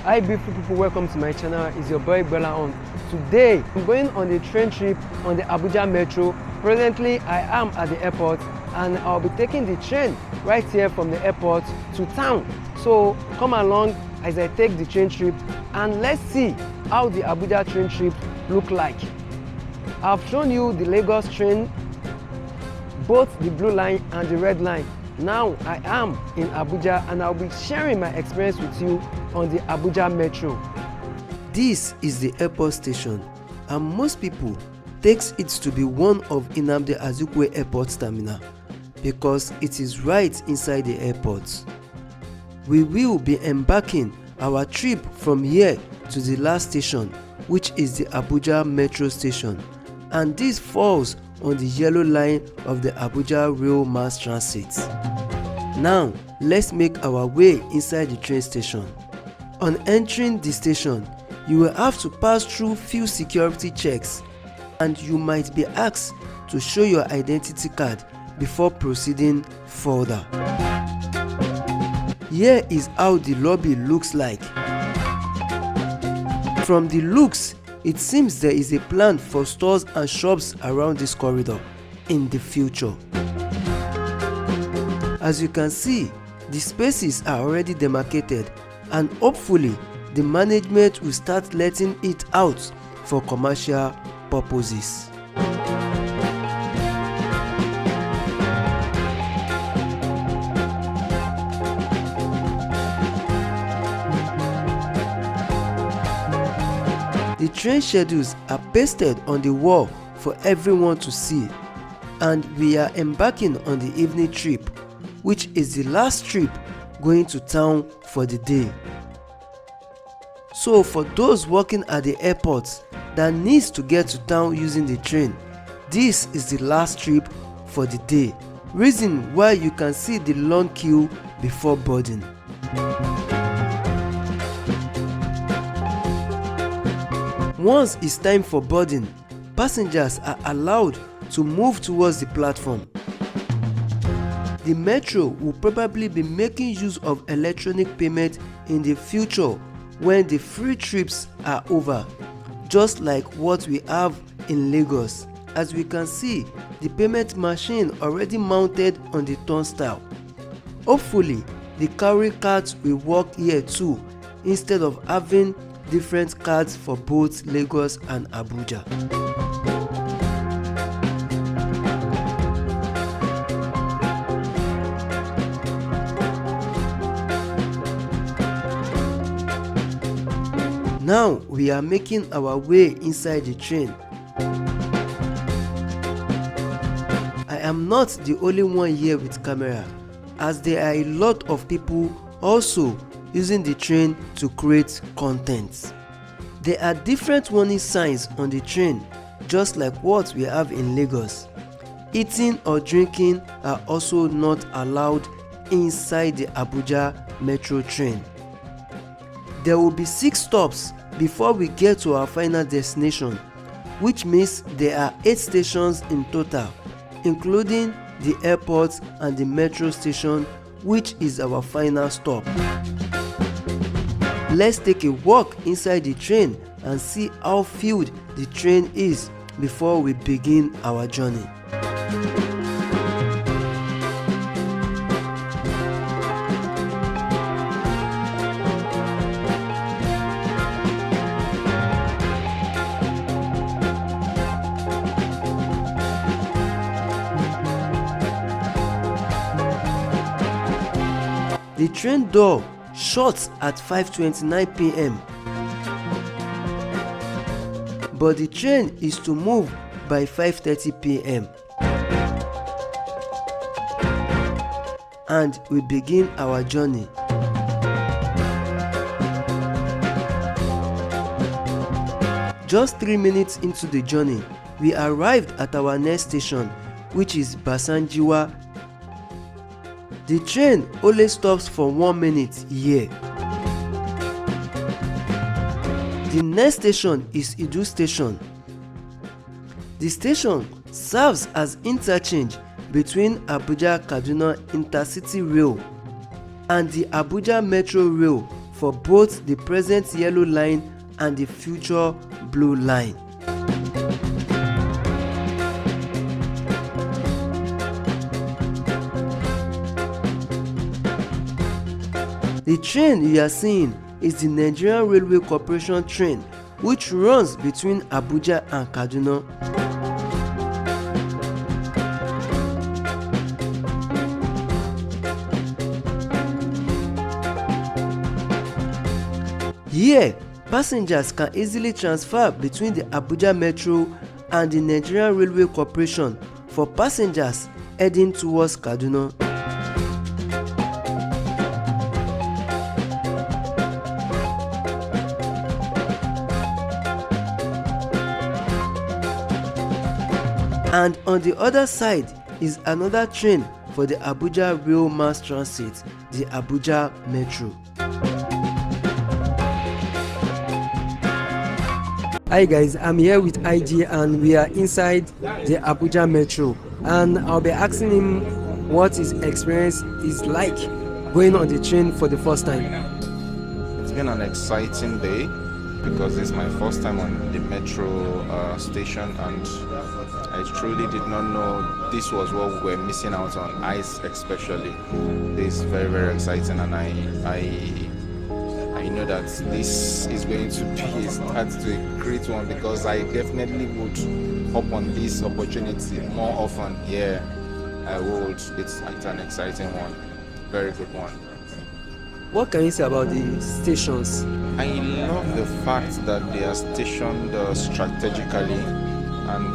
Hi beautiful people, welcome to my channel. It's your boy Bella on. Today I'm going on a train trip on the Abuja Metro. Presently I am at the airport and I'll be taking the train right here from the airport to town. So come along as I take the train trip and let's see how the Abuja train trip look like. I've shown you the Lagos train, both the blue line and the red line. Now I am in Abuja and I'll be sharing my experience with you on the Abuja Metro. This is the airport station and most people takes it to be one of Nnamdi Azikwe Airport terminal because it is right inside the airport. We will be embarking our trip from here to the last station, which is the Abuja Metro Station, and this falls on the yellow line of the Abuja Rail Mass Transit. Now let's make our way inside the train station. On entering the station, you will have to pass through few security checks and you might be asked to show your identity card before proceeding further. Here is how the lobby looks like. From the looks, it seems there is a plan for stores and shops around this corridor in the future. As you can see, the spaces are already demarcated and hopefully the management will start letting it out for commercial purposes. The train schedules are pasted on the wall for everyone to see, and we are embarking on the evening trip, which is the last trip going to town for the day. So for those working at the airport that needs to get to town using the train, this is the last trip for the day. Reason why you can see the long queue before boarding. Once it's time for boarding, passengers are allowed to move towards the platform. The metro will probably be making use of electronic payment in the future when the free trips are over, just like what we have in Lagos. As we can see, the payment machine already mounted on the turnstile. Hopefully, the carry cards will work here too, instead of having different cards for both Lagos and Abuja. Now we are making our way inside the train. I am not the only one here with camera, as there are a lot of people also using the train to create content. There are different warning signs on the train, just like what we have in Lagos. Eating or drinking are also not allowed inside the Abuja Metro train. There will be 6 stops before we get to our final destination, which means there are 8 stations in total, including the airport and the metro station, which is our final stop. Let's take a walk inside the train and see how filled the train is before we begin our journey. The train door shuts at 5:29 p.m. but the train is to move by 5:30 p.m. and we begin our journey. Just 3 minutes into the journey, we arrived at our next station, which is Bassanjiwa. The train only stops for 1 minute here. The next station is Idu Station. The station serves as interchange between Abuja-Kaduna Intercity Rail and the Abuja Metro Rail for both the present yellow line and the future blue line. The train you are seeing is the Nigerian Railway Corporation train, which runs between Abuja and Kaduna. Here, passengers can easily transfer between the Abuja Metro and the Nigerian Railway Corporation for passengers heading towards Kaduna. And on the other side is another train for the Abuja Rail Mass Transit, the Abuja Metro. Hi guys, I'm here with IG and we are inside the Abuja Metro, and I'll be asking him what his experience is like going on the train for the first time. It's been an exciting day because it's my first time on the metro station, and I truly did not know this was what we were missing out on, ice especially. This is very, very exciting, and I know that this is going to be a start to a great one, because I definitely would hop on this opportunity more often. Yeah, I would. It's an exciting one, very good one. What can you say about the stations? I love the fact that they are stationed strategically, and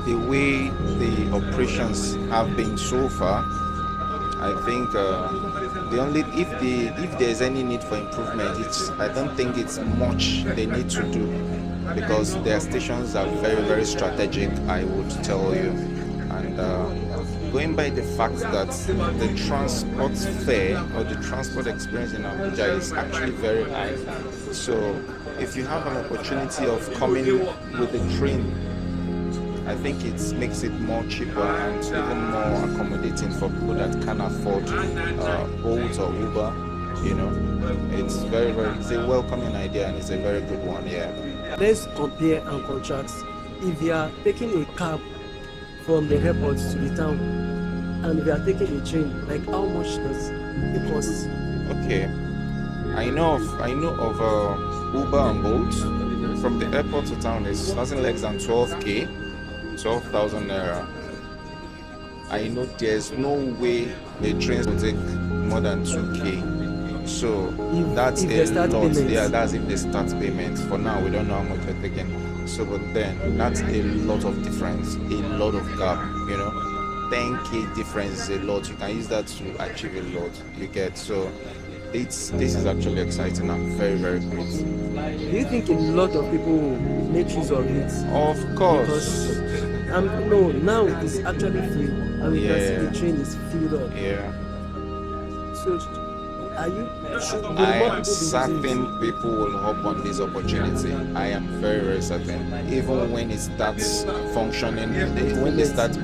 the way the operations have been so far. I think if there's any need for improvement, I don't think it's much they need to do, because their stations are very, very strategic, I would tell you. And going by the fact that the transport fare or the transport experience in Abuja is actually very high, so if you have an opportunity of coming with the train, I think it makes it more cheaper and even more accommodating for people that can afford Bolt or Uber. You know, it's it's a welcoming idea, and it's a very good one. Yeah. Let's compare and contrast. If you are taking a cab from the airport to the town, and we are taking a train, like how much does it cost? Okay, I know of Uber and Bolt from the airport to town is nothing less than 12,000 naira. I know there's no way the trains will take more than 2k. So that's a lot. Yeah, that's if they start payments. For now, we don't know how much they're taking. So, but then that's a lot of difference, a lot of gap. You know, 10k difference is a lot. You can use that to achieve a lot. You get so. This is actually exciting and very, very great. Do you think a lot of people will make use of it? Of course. Because no, now it's actually free, and we can see the train is filled up. Yeah. So, I am certain people will hop on this opportunity. I am very, very certain. Even when it starts functioning, when they start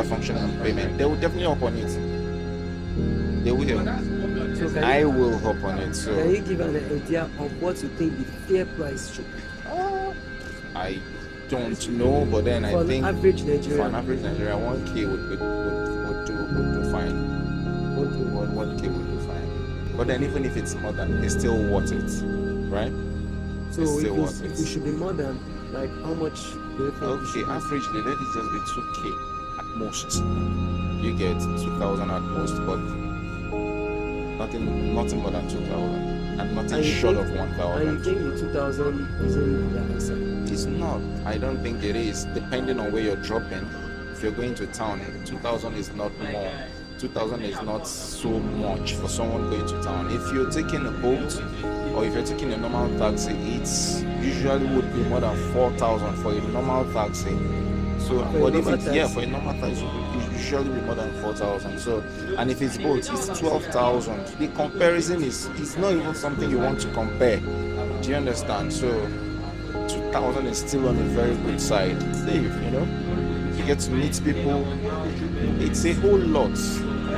functioning on payment, they will definitely hop on it. They will. So I will hop on it. So can you give an idea of what you think the fair price should be? I don't know, but then I think for an average Nigerian, 1k would do fine. 1k would do fine. But then even if it's more than, it's still worth it, right? So it should be more than, like, how much do you think? Okay, averagely let it just be 2k at most. You get 2,000 at most, but nothing more than 2,000, and nothing short of 1,000. And you think the 2,000 isn't the answer? It's not. I don't think it is. Depending on where you're dropping, if you're going to town, 2,000 is not more. 2,000 is not so much for someone going to town. If you're taking a boat or if you're taking a normal taxi, it's usually would be more than 4,000 for a normal taxi. So, but if it's for a normal taxi, it usually be more than 4,000. So, and if it's boat, it's 12,000. The comparison is not even something you want to compare. Do you understand? So, 2,000 is still on a very good side. Safe, you know. You get to meet people. It's a whole lot,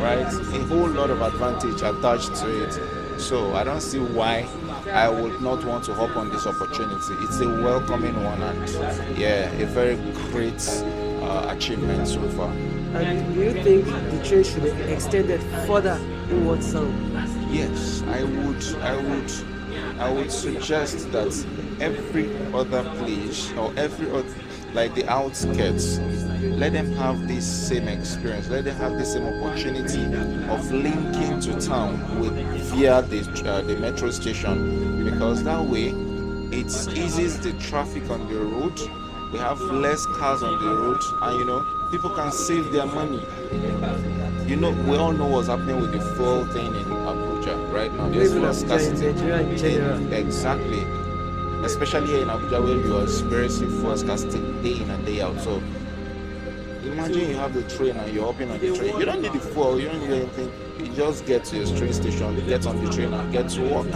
right? A whole lot of advantage attached to it. So I don't see why I would not want to hop on this opportunity. It's a welcoming one, and yeah, a very great achievement so far. And do you think the train should be extended further inwards south? Yes, I would suggest that every other place or every other, like the outskirts, let them have this same experience. Let them have the same opportunity of linking to town via the metro station, because that way it eases the traffic on the road. We have less cars on the road, and people can save their money. We all know what's happening with the fuel thing in Abuja right now. There's fuel scarcity. Exactly. Especially here in Abuja, where you are experiencing fuel scarcity day in and day out. So imagine you have the train and you're hopping on the train. You don't need the fuel, you don't need anything. You just get to your train station, get on the train and get to work.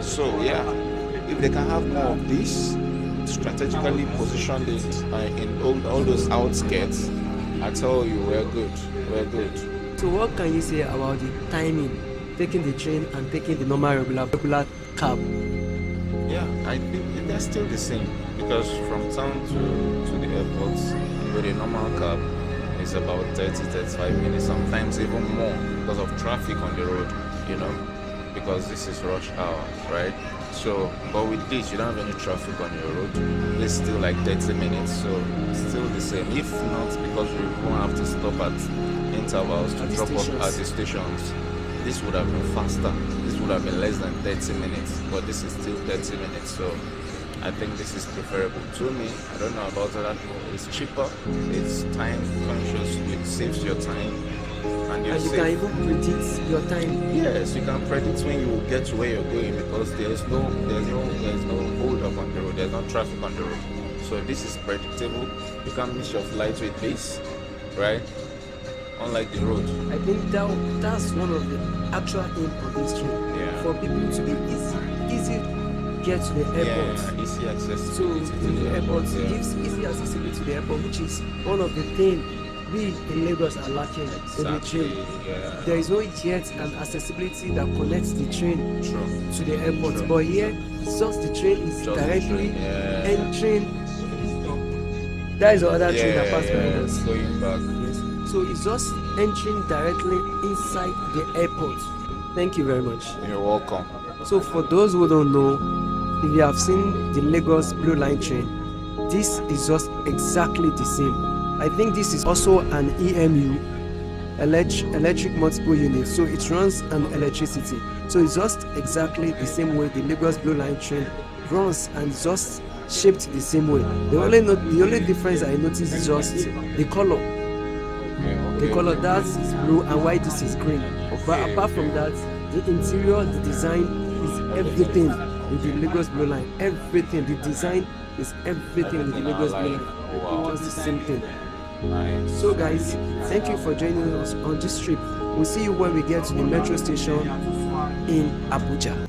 So yeah, if they can have more of this, strategically positioned in all those outskirts, I tell you, we're good. So what can you say about the timing, taking the train and taking the normal regular cab? Yeah, I think they're still the same, because from town to the airport with a normal cab is about 30-35 minutes, sometimes even more, because of traffic on the road, because this is rush hour, right? So, but with this, you don't have any traffic on your road. It's still like 30 minutes, so still the same. If not, because we won't have to stop at intervals to drop off at the stations, this would have been faster. This would have been less than 30 minutes, but this is still 30 minutes. So I think this is preferable to me. I don't know about other people. It's cheaper, it's time conscious, it saves your time. And you can even predict your time. Yes, you can predict when you will get to where you're going, because there's no hold up on the road, there's no traffic on the road. So this is predictable. You can miss your flight with this, right? Unlike the road. I think that's one of the actual aim of this train. Yeah. For people to be easy get to the airport. Yeah, easy access to the airport. Yeah. Gives easy accessibility to the airport, which is one of the things we in Lagos are lacking in the train. Yeah. There is no yet an accessibility that connects the train to the airport. True. But here, just the train is directly entering. That is the other train that passed by us. Going back. Yes. So it's just entering directly inside the airport. Thank you very much. You're welcome. So for those who don't know, if you have seen the Lagos Blue Line train, this is just exactly the same. I think this is also an EMU, electric multiple unit, so it runs on electricity. So it's just exactly the same way the Lagos Blue Line train runs, and just shaped the same way. The only difference I noticed is just the color. The color, that is blue and white, this is green. But apart from that, the interior, the design is everything with the Lagos Blue Line. Everything, the design is everything with the Lagos Blue Line. Wow. Just the same thing. Nice. So guys, thank you for joining us on this trip. We'll see you when we get to the metro station in Abuja.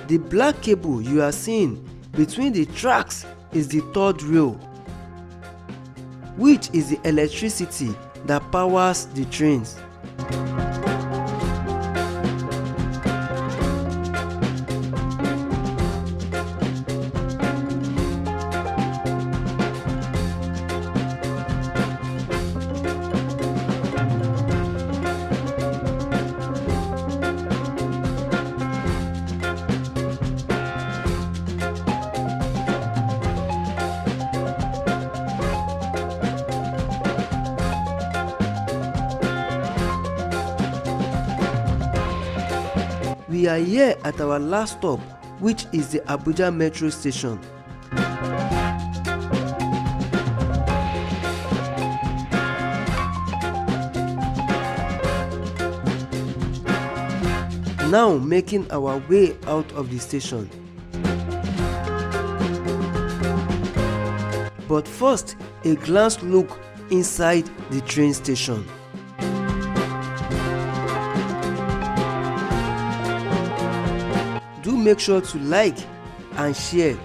The black cable you are seeing between the tracks is the third rail, which is the electricity that powers the trains. We are here at our last stop, which is the Abuja Metro Station. Now making our way out of the station. But first, a glance look inside the train station. Do make sure to like and share.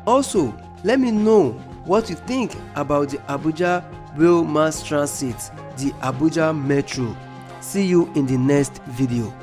Also, let me know what you think about the Abuja Rail Mass Transit, the Abuja Metro. See you in the next video.